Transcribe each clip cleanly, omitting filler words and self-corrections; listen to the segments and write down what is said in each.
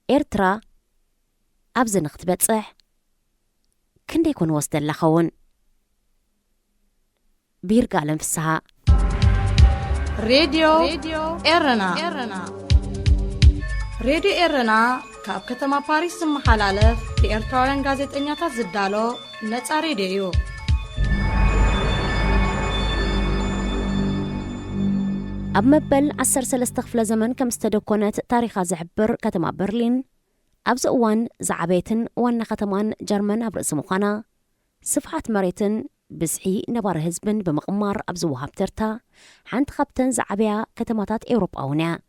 إيرترا أبزن اختبتصح كندي يكون وسط اللخون بيرجع لنفسها راديو إيرنا راديو إيرنا كاب كتما باريس محلالف بإرتوران غازت إنياتا زدالو نتسا راديو أب مبل 13 خفل زمن كم استدكونت تاريخ زحبر كتما برلين أبز أوان زعبيتن وانا ختمان جرمن أبرأس مخانا صفحات مريتن بسحي نبار هزبن بمقمار أبزوها بترتا حانت خبتن زعبيا كتماتات أوروبا هنا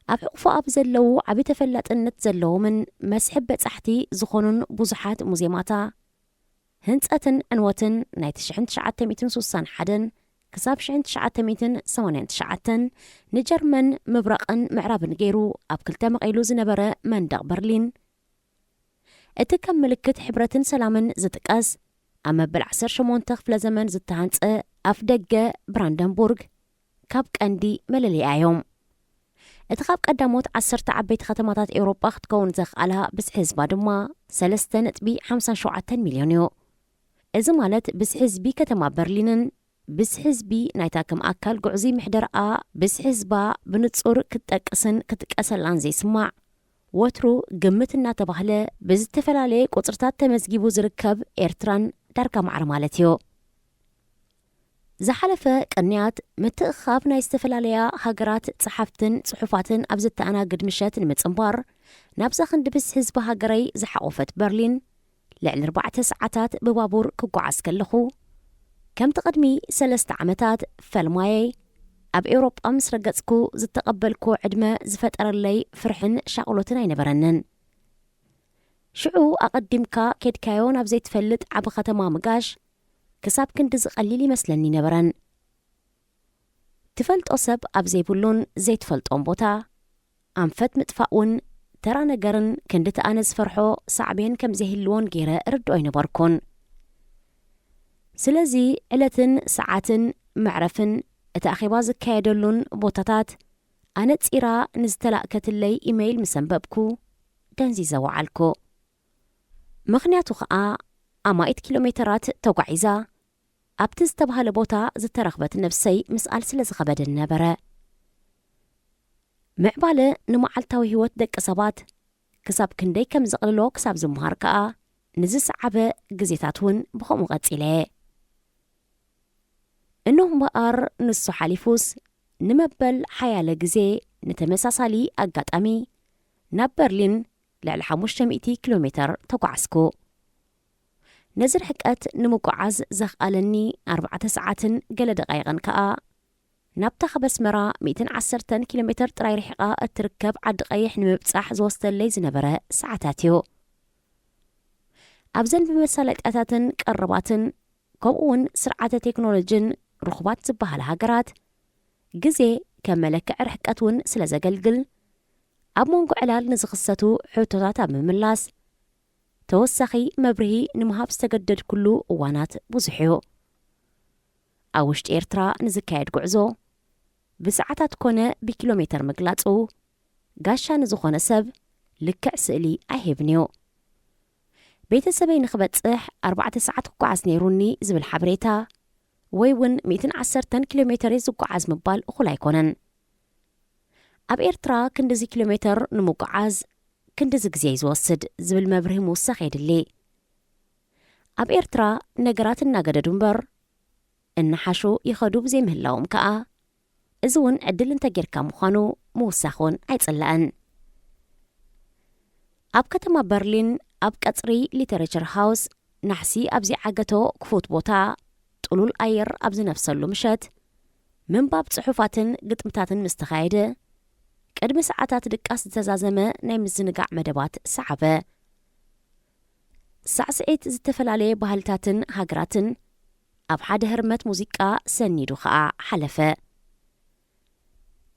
أبعوفو أبزلو عبي تفلت النت زلو من مسحبة سحتي زخونن بوزحات موزيماتا هنتأتن أنواتن نايتشعن تشعات ميتن سوسان حدن كساب شعن تشعات ميتن سوانين تشعاتن نجرمن مبرقن معرابن غيرو أبكلتا مقايلو زنبرا مندق برلين اتكم ملكت حبرتن سلامن زتقاس أما بالعسر شمونتخ فلا زمن زتهانس أفدق براندنبورغ كابك أندي مللي آيوم اتخاب قداموت 10 عبيت ختماتات أوروبا تكون زخالها بس حزبا دما 3.57 مليون إذا مالت بس حزبي كتما برلينن بس حزبي نايتاكم أكل قعزي محدرقا بس حزبا بنتصور كتكسلان زي سماع وترو قمتنا تبهله بزتفلالي قطرتات تمزجيبو زركب إيرتران داركا معرمالتيو زحلفة قنيات متأخاب نايستفلاليا هاجرات صحفتن صحفاتن أبزت أنا قد مشات المتصنبار نابزخن دبس حزب هاجري زحقوفت برلين لعل 4 ساعات ببابور كوكو عسكلخو كم تقدمي 3 عمتات فالمايي أب أوروب أمس رقصكو زتقبلكو عدمة زفتر اللي فرحن شاقلوتنا ينبرنن شعو أقدمكا كيد كايون أبزي تفلت عب ختما مقاش كساب كندز قليلي مسلني نبرن تفلت أصب أبزي بولون زي تفلت أمبوتا أنفت متفاقون ترى نقرن كندت آنز فرحو صعبين كم زي اللون غيره ردو ينبركون سلازي علتن ساعاتن معرفن اتأخيبا زكايدلون بوتاتات أنا تسيرا نزتلاقت اللي إيميل مسنببكو دنزي زوعالكو مغنياتو خاء أما 8 كيلومترات توقعيزا أبتزتبها لبوتا زترغبت نفسي مسأل سلازغبد النبرة معبالة نمعالتاوي هوت دك أصابات كساب كندي كم زغللو كساب زمهاركا نزس عبا قزيتاتون بخو مغتسيلي إنهم بقار نصو حاليفوس نمبل حيالة جزي نتمساسالي أقات أمي ناب برلين لعل 500 كيلومتر توقعسكو نزر حكات نموقعز زخالني 4 ساعات قل دقايقن كا نابتخ بسمرا 210 كيلومتر تراي رحقا التركب عد قيح نمبتصاح زوست اللي زنبرا ساعتاتيو أبزن بمسالة أتاتن كقرباتن كمون سرعة تكنولوجين رخبات زبها الهاجرات جزي كملك رحكاتون سلازا قلقل أب مونقو علال نزخصتو حوتوتاتا مملاس توسخي مبرهي نمهاب استقدد كلو وانات بوزحيو أوشت إيرترا نزكايد قعزو بساعتات كونه بكيلومتر مقلاتو قاشا نزخون سب لكع سئلي أهيبنيو بيت السبين نخبتصح 4 ساعات قعز نيروني زبل حبريتا ويون 210 كيلومتر زقعز مبال أخلا يكونن أب إيرترا كندزي كيلومتر نمقعز كندز قزيز وصد زبل مبره موسخ يدلي أب إيرترا نقرات الناقدة دنبر النحاشو يخدو بزي مهلاوم كأ إزون عدل انتاقير كاموخانو موسخون عيتصلقن أب كتما برلين أب كتري ليتريتشر هاوس نحسي أبزي عاقتو كفوت بوتا طولو الأير أبزي نفسلو مشت من باب صحوفاتن قطمتاتن مستخايدة قدم ساعتات دقاس تزازمة نايم الزنقاع مدبات صعبة سعسعيت زتفلالي بهالتاتن هاقراتن أب حاد هرمت موزيكا سنيدو خاء حلفة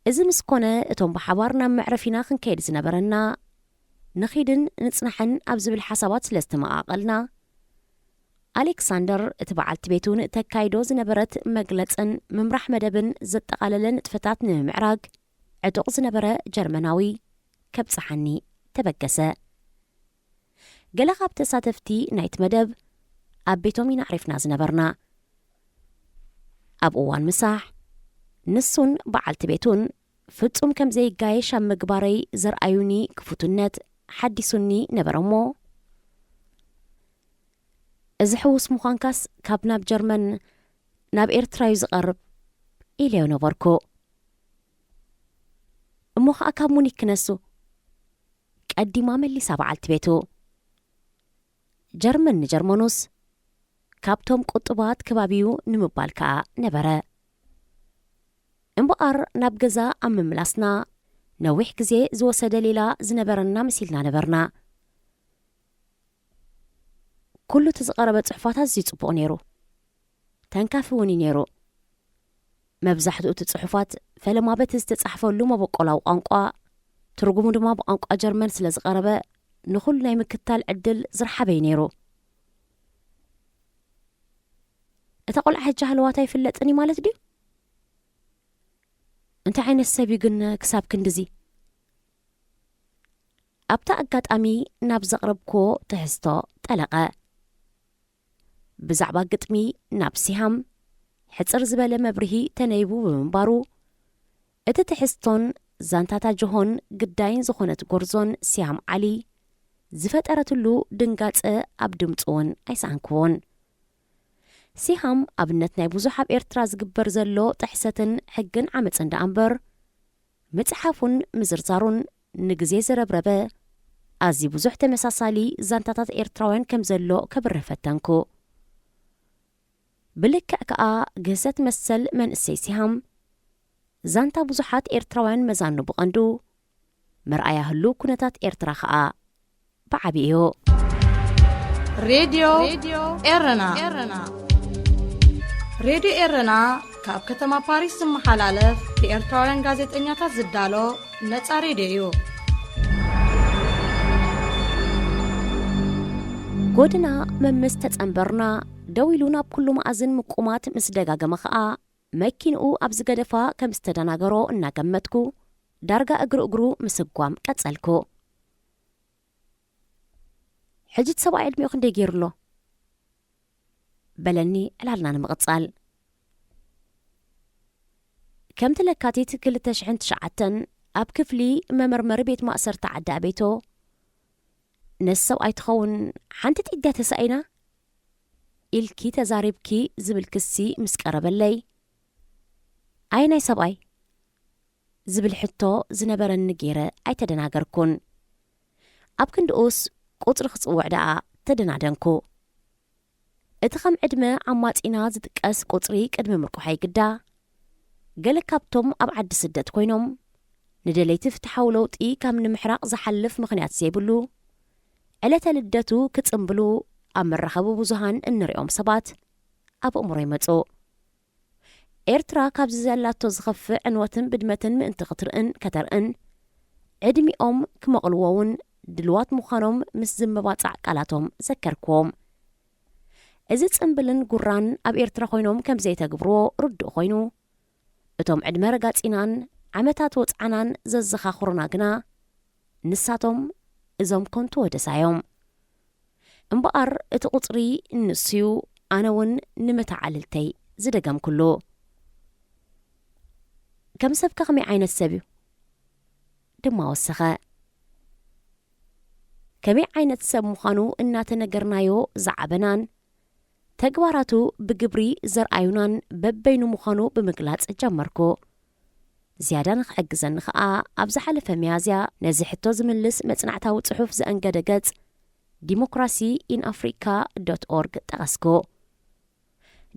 إذا مسكونة اتوم بحوارنا معرفينا خنكيد زنبرنا نخيدن نتصنحن أبزب الحسابات سلستما أقلنا ألكسندر اتبعالت بيتون تكايدو زنبرت مقلتن ممرح مدبن زتقاللن اتفتات نمعراق عدوق زنبرة جرمناوي ከብፅሓኒ ተበገሰ ገለ ካብ ተሳተፍቲ ናይት መደብ ኣብ ቤቶም ኢና ዓሪፍና ዝነበርና ኣብ እዋን ምሳሕ ንሱን በዓልቲ ቤቱን ፍጹም ከም ዘይጋየሽ ኣብ ምግባረይ ዘርአዩኒ ክፉትነት ሓዲሱኒ ነበረሞ እዚ ሕውስ ምዃንካስ ካብ ናብ ጀርመን ናብ ኤርትራዩ ዝቐርብ ኢለዮ ነበርኩ እሞ ከዓ ካብ ሙኒክ ክነሱ ቀዲማ መሊሳ በዓልቲ ቤቱ ጀርመን ንጀርመኑስ ካብቶም ቁጥባት ከባቢዩ ንምባል ከዓ ነበረ እምበኣር ናብ ገዛ ኣብ ምምላስና ነዊሕ ግዜ ዝወሰደ ሌላ ዝነበረና መሲልና ነበርና ኩሉ ተዝቐረበ ጽሑፋታት ዝጽቡቕ ነይሩ ተንካፊ እውን ነይሩ መብዛሕትኡ እቲ ጽሑፋት ፈለማ በቲ ዝተጻሕፈሉ መበቆላዊ ቋንቋ ትርጉሙ ድማ ብቋንቋ ጀርመን ስለ ዝቐረበ ንኹሉ ናይ ምክታል ዕድል ዝረሓበይ ነይሩ እታ ቆልዓ ሕጂ ሃለዋታ ይፍለጥኒ ማለት ድዩ እንታይ ዓይነት ሰብ ግን ክሳብ ክንድዚ ኣብታ ኣጋጣሚ ናብ ዘቕረብክዎ ትሕዝቶ ጠለቐ ብዛዕባ ግጥሚ ናብ ሲሃም ሕፅር ዝበለ መብርሂ ተነይቡ ብምንባሩ እቲ ትሕዝቶን ዛንታታ ጅሆን ግዳይን ዝኾነት ጎርዞን ሲሃም ዓሊ ዝፈጠረትሉ ድንጋፀ ኣብ ድምፅውን ኣይሰኣንክዎን ሲሃም ኣብነት ናይ ብዙሕ ኣብ ኤርትራ ዝግበር ዘሎ ጥሕሰትን ሕግን ዓመፅን ዳ እምበር መፅሓፉን ምዝርዛሩን ንግዜ ዝረብረበ ኣዝዩ ብዙሕ ተመሳሳሊ ዛንታታት ኤርትራውያን ከም ዘሎ ከብርህ ፈተንኩ ብልክዕ ከዓ ግህሰት መሰል መንእሰይ ሲሃም ዛንታ ብዙሓት ኤርትራውያን መዛኑ ብቐንዱ መርኣያህሉ ኩነታት ኤርትራ ከዓ ብዓብዩ ሬድዮ ኤረና ሬድዮ ኤረና ካብ ከተማ ፓሪስ ዝመሓላለፍ ብኤርትራውያን ጋዜጠኛታት ዝዳሎ ነፃ ሬድዮ እዩ ጎድና መምስ ተጸንበርና ደው ኢሉ ናብ ኩሉ ማእዝን ምቁማት ምስ ደጋገመ ከዓ መኪንኡ ኣብ ዝገደፋ ከም ዝተደናገሮ እናገመትኩ ዳርጋ እግሩ ምስጓም ቀጸልኩ ሕጂ ሰብኣይ ዕድሜኡ ክንደይ ገይሩሎ በለኒ ዕላልና ንምቕጻል ከምቲ ለካቲት 2009 ኣብ ክፍሊ መመርመሪ ቤት ማእሰርቲ ዓዲ ኣቤቶ ነስ ሰብኣይ ትኸውን ሓንቲ ጢዳ ተሳኢና ኢልኪ ተዛሪብኪ ዝብል ክሲ ምስ ቀረበለይ ኣይ ናይ ሰብኣይ ዝብል ሕቶ ዝነበረኒ ገይረ ኣይተደናገርኩን ኣብ ክንድኡስ ቁፅሪ ክጽውዕ ደኣ ተደናደንኩ እቲ ከም ዕድመ ዓማጺና ዝጥቀስ ቁፅሪ ቅድሚ ምርኩሓ ይግዳ ገለ ካብቶም ኣብ ዓዲ ስደት ኮይኖም ንደለይቲ ፍትሓዊ ለውጢ ካብ ንምሕራቕ ዝሓልፍ ምኽንያት ዘይብሉ ዕለተ ልደቱ ክጽምብሉ ኣብ መራኸቢ ብዙሃን እንሪኦም ሰባት ኣብ እምሮ ይመጹ ኤርትራ ካብዚ ዘላቶ ዝኸፍዕ ዕንወትን ብድመትን ምእንቲ ክትርእን ከተርእን ዕድሚኦም ክመቕልዎውን ድልዋት ምዃኖም ምስ ዝምባጻዕ ቃላቶም ዘከርክዎም እዚ ጽምብልን ጉራን ኣብ ኤርትራ ኮይኖም ከም ዘይተግብርዎ ርዱእ ኮይኑ እቶም ዕድመ ረጋጺናን ዓመታት ወፅዓናን ዘዘኻኽሩና ግና ንሳቶም እዞም ኮንቱ ወደሳዮም እምበኣር እቲ ቁፅሪ እንስዩ ኣነውን ንመተዓልልተይ ዝደገም ኩሉ ከም ሰብካ ከመይ ዓይነት ሰብ እዩ ድማ ወሰኸ ከመይ ዓይነት ሰብ ምዃኑ እናተነገርናዮ ዝዓበናን ተግባራቱ ብግብሪ ዘርአዩናን በበይኑ ምዃኑ ብምግላጽ ጀመርኩ ዝያዳ ንኽሕግዘኒ ከዓ ኣብ ዝሓለፈ መያዝያ ነዚ ሕቶ ዝምልስ መጽናዕታዊ ጽሑፍ ዘእንገደ ገጽ ዲሞክራሲ ኢን ኣፍሪካ .org ጠቐስኩ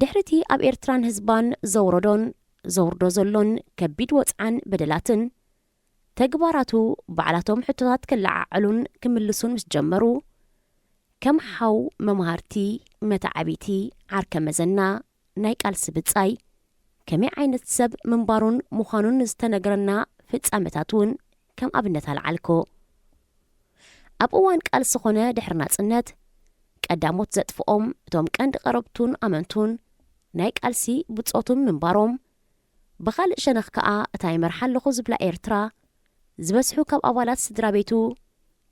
ድሕርቲ ኣብ ኤርትራን ህዝባን ዘውርዶ ዘሎን ከቢድ ወፅዓን በደላትን ተግባራቱ ባዕላቶም ሕቶታት ክለዓዕሉን ክምልሱን ምስ ጀመሩ ከም ሓው መምሃርቲ መታዓቢቲ ዓርከ መዘና ናይ ቃልሲ ብጻይ ከመይ ዓይነት ሰብ ምንባሩን ምዃኑን ዝተነገረና ፍጻመታት እውን ከም ኣብነት ኣልዓልኩ ኣብ እዋን ቃልሲ ኾነ ድሕሪ ናጽነት ቀዳሞት ዘጥፍኦም እቶም ቀንዲ ቀረብቱን ኣመንቱን ናይ ቃልሲ ብጾቱን ምንባሮም ብኻልእ ሸነኽ ከዓ እታ ይመርሓ ኣለኹ ዝብላ ኤርትራ ዝበስሑ ካብ ኣባላት ስድራ ቤቱ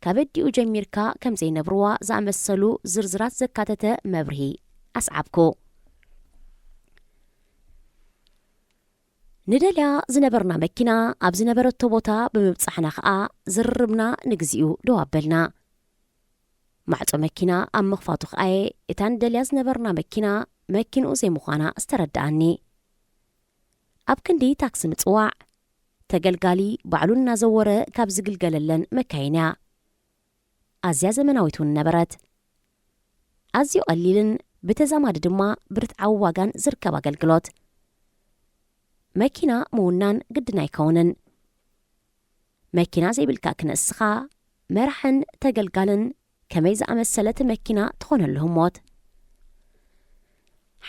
ካብዲኡ ጀሚርካ ከም ዘይነብርዋ ዝኣመሰሉ ዝርዝራት ዘካተተ መብርሂ ኣስዓብኩ ንደልያ ዝነበርና መኪና ኣብ ዝነበረቶ ቦታ ብምብጻሕና ኸዓ ዝርርብና ንግዚኡ ደዋበልና ማዕጾ መኪና ኣብ ምኽፋቱ ኸኣየ እታ ንደልያ ዝነበርና መኪና መኪንኡ ዘይምዃና ዝተረዳኣኒ ኣብ ክንዲ ታክሲ ምጽዋዕ ተገልጋሊ ባዕሉ እናዘወረ ካብ ዝግልገለለን መካይንያ ኣዝያ ዘመናዊት እውን ነበረት ኣዝዩ ቀሊልን ብተዛማዲ ድማ ብርትዓዊ ዋጋን ዝርከብ ኣገልግሎት መኪና ምውናን ግድን ኣይከውንን መኪና ዘይብልካ ክነስኻ መራሕን ተገልጋልን ከመይ ዝኣመሰለት መኪና ትኾነልሁ ሞት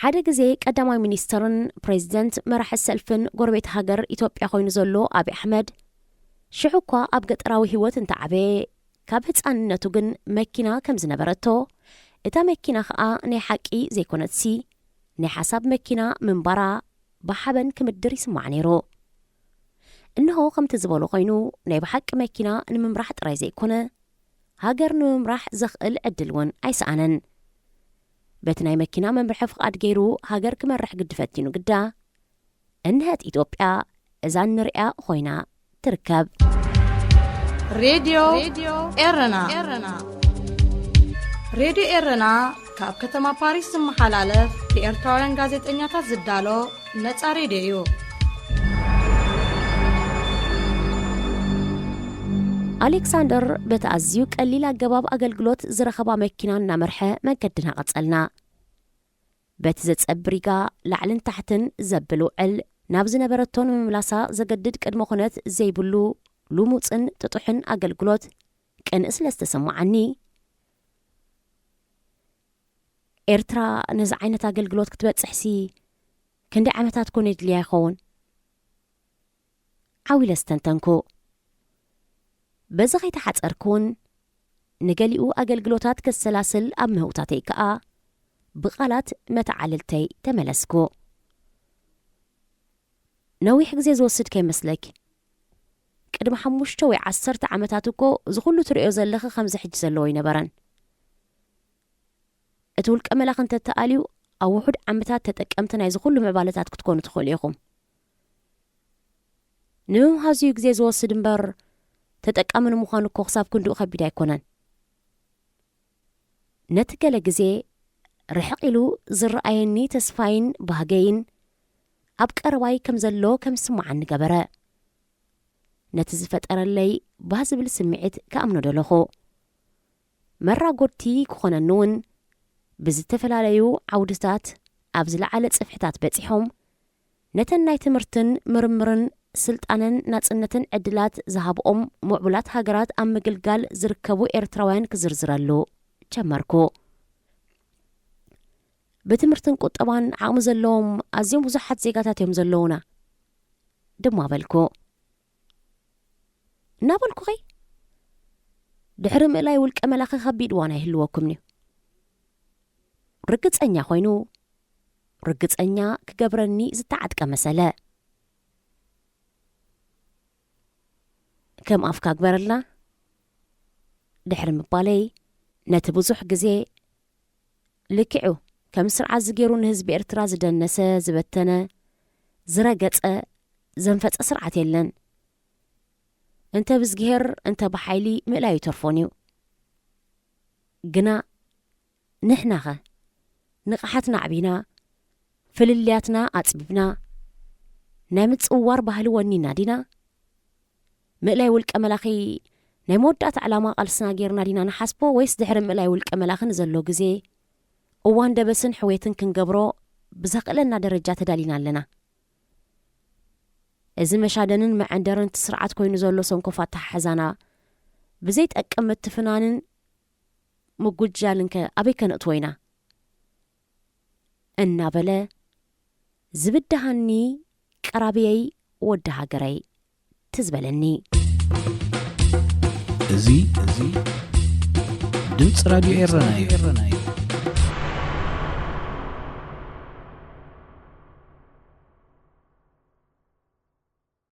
ሓደ ግዜ ቀዳማይ ሚኒስተርን ፕሬዚደንት መራሒ ሰልፍን ጎረቤት ሃገር ኢትዮጵያ ኮይኑ ዘሎ አብይ አሕመድ ሽዑ እኳ ኣብ ገጠራዊ ህይወት እንተዓበየ ካብ ህፃንነቱ ግን መኪና ከም ዝነበረቶ እታ መኪና ኸዓ ናይ ሓቂ ዘይኮነትሲ ናይ ሓሳብ መኪና ምንባራ ብሓበን ክምድር ይስማዕ ነይሩ እንሆ ከምቲ ዝበሎ ኮይኑ ናይ ብሓቂ መኪና ንምምራሕ ጥራይ ዘይኮነ ሃገር ንምምራሕ ዘኽእል ዕድል እውን ኣይሰኣነን በቲ ናይ መኪና መምርሒ ፍቃድ ገይሩ ሃገር ክመርሕ ግድፈቲኑ ግዳ እንሃት ኢትዮጵያ እዛ ንሪኣ ኮይና ትርከብ ሬድዮ ኤረና ካብ ከተማ ፓሪስ ዝመሓላለፍ ብኤርትራውያን ጋዜጠኛታት ዝዳሎ ነፃ ሬድዮ እዩ አሌክሳንደር በተኣዝዩ ቀሊል ኣገባብ ኣገልግሎት ዝረኸባ መኪና እናመርሐ መንገድና ቀጸልና በቲ ዘጸብሪጋ ላዕልን ታሕትን ዘብል ውዕል ናብ ዝነበረቶን ምምላሳ ዘገድድ ቅድመ ኩነት ዘይብሉ ልሙፅን ጥጡሕን ኣገልግሎት ቅንእ ስለ ዝተሰማዓኒ ኤርትራ ነዚ ዓይነት ኣገልግሎት ክትበጽሕሲ ክንደይ ዓመታት ኮነ ድልያ ይኸውን ዓዊለ ስተንተንኩ በዚ ኸይተሓጸርኩን ንገሊኡ ኣገልግሎታት ከሰላስል ኣብ ምህውታተይ ከዓ ብቓላት መተዓልልተይ ተመለስኩ ነዊሕ ግዜ ዝወስድ ከይመስለክ ቅድሚ 5 ወይ 10 ዓመታት እኮ ዝኹሉ ትሪኦ ዘለኸ ከምዚ ሕጂ ዘለዎ ይነበረን እቲ ውልቀ መላኽ እንተተኣልዩ ኣብ ውሑድ ዓመታት ተጠቀምቲ ናይ ዝኹሉ ምዕባለታት ክትኮኑ ትኽእሉ ኢኹም ንምምሃዝዩ ግዜ ዝወስድ እምበር ተጠቃሚ ንምዃኑ እኮ ክሳብ ክንድኡ ከቢድ ኣይኮነን ነቲ ገለ ግዜ ርሕቕ ኢሉ ዝረኣየኒ ተስፋይን ባህገይን ኣብ ቀረባይ ከም ዘሎ ከም ስማዓኒ ገበረ ነቲ ዝፈጠረለይ ባህ ዝብል ስምዒት ከኣምኖ ደለኹ መራጎድቲ ክኾነኒ እውን ብዝተፈላለዩ ዓውድታት ኣብ ዝለዓለ ጽፍሕታት በፂሖም ነተን ናይ ትምህርትን ምርምርን ስልጣንን ናጽነትን ዕድላት ዝሃብኦም ሙዕቡላት ሃገራት ኣብ ምግልጋል ዝርከቡ ኤርትራውያን ክዝርዝረሉ ጀመርኩ ብትምህርትን ቁጠባን ዓቕሚ ዘለዎም ኣዝዮም ብዙሓት ዜጋታት እዮም ዘለውና ድማ በልኩ እናበልኩ ኸይ ድሕሪ ምእላይ ውልቀ መላኺ ከቢድ ዋና ይህልወኩምኒ ርግፀኛ ኮይኑ ርግፀኛ ክገብረኒ ዝተዓጥቀ መሰለ ከም ኣፍካ ግበረልና ድሕሪ ምባለይ ነቲ ብዙሕ ግዜ ልክዑ ከም ስርዓት ዝገይሩ ንህዝቢ ኤርትራ ዝደነሰ ዝበተነ ዝረገጸ ዘንፈጸ ስርዓት የለን እንተ ብዝግሄር እንተ ብሓይሊ ምእላዩ ተርፎን እዩ ግና ንሕናኸ ንቕሓትና ዕቢና ፍልልያትና ኣጽቢብና ናይ ምጽዋር ባህሊ ወኒና ዲና ምእላይ ውልቀ መላኺ ናይ መወዳእታ ዕላማ ቃልስና ጌርና ዲና ንሓስቦ ወይስ ድሕሪ ምእላይ ውልቀ መላኽን ዘሎ ግዜ እዋን ደበስን ሕዌትን ክንገብሮ ብዘኽእለና ደረጃ ተዳሊና ኣለና እዚ መሻደንን መዐንደርን ትስርዓት ኮይኑ ዘሎ ሰንኮፋት ተሓሕዛና ብዘይጠቅም ምትፍናንን ምጉጃልን ኣበይ ከነእትዎ ኢና እናበለ ዝብድሃኒ ቀራብየይ ወዲ ሃገረይ ትዝበለኒ እዚ ድምፂ ራድዮ ኤረና እዩ